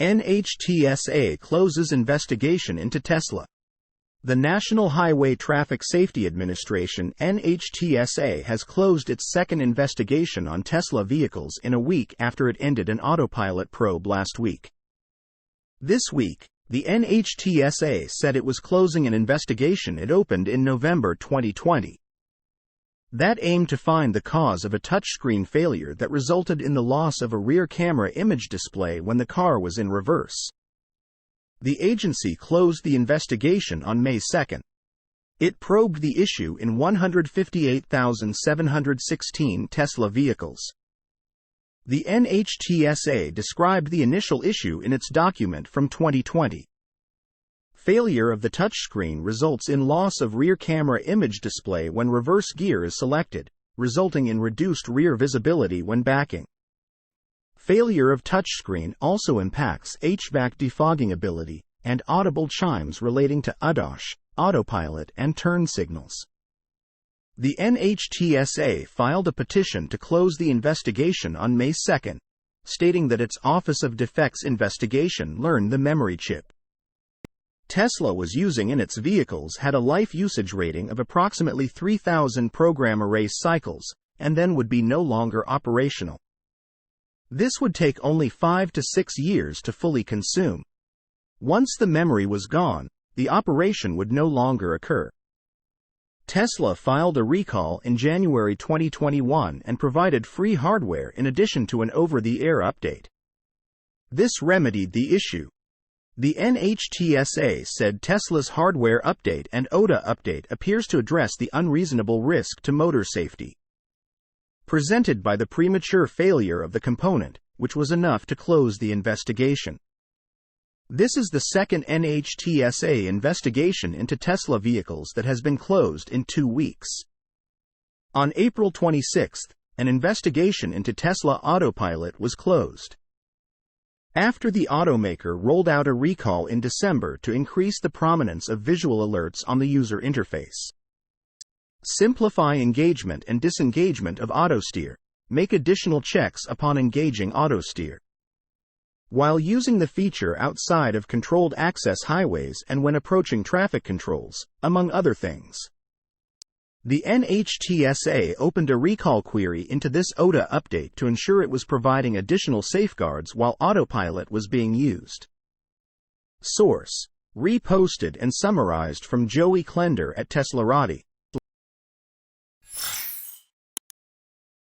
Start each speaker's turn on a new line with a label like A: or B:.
A: NHTSA closes investigation into Tesla. The National Highway Traffic Safety Administration (NHTSA) has closed its second investigation on Tesla vehicles in a week after it ended an Autopilot probe last week. This week, the NHTSA said it was closing an investigation it opened in November 2020. That aimed to find the cause of a touchscreen failure that resulted in the loss of a rear camera image display when the car was in reverse. The agency closed the investigation on May 2. It probed the issue in 158,716 Tesla vehicles. The NHTSA described the initial issue in its document from 2020. Failure of the touchscreen results in loss of rear camera image display when reverse gear is selected, resulting in reduced rear visibility when backing. Failure of touchscreen also impacts HVAC defogging ability and audible chimes relating to ADAS, autopilot, and turn signals. The NHTSA filed a petition to close the investigation on May 2, stating that its Office of Defects Investigation learned the memory chip Tesla was using in its vehicles had a life usage rating of approximately 3,000 program erase cycles, and then would be no longer operational. This would take only 5 to 6 years to fully consume. Once the memory was gone, the operation would no longer occur. Tesla filed a recall in January 2021 and provided free hardware in addition to an over-the-air update. This remedied the issue. The NHTSA said Tesla's hardware update and OTA update appears to address the unreasonable risk to motor safety presented by the premature failure of the component, which was enough to close the investigation. This is the second NHTSA investigation into Tesla vehicles that has been closed in 2 weeks. On April 26, an investigation into Tesla Autopilot was closed. After the automaker rolled out a recall in December to increase the prominence of visual alerts on the user interface. Simplify engagement and disengagement of autosteer. Make additional checks upon engaging autosteer. While using the feature outside of controlled access highways and when approaching traffic controls, among other things. The NHTSA opened a recall query into this OTA update to ensure it was providing additional safeguards while Autopilot was being used. Source: reposted and summarized from Joey Klender at teslarati.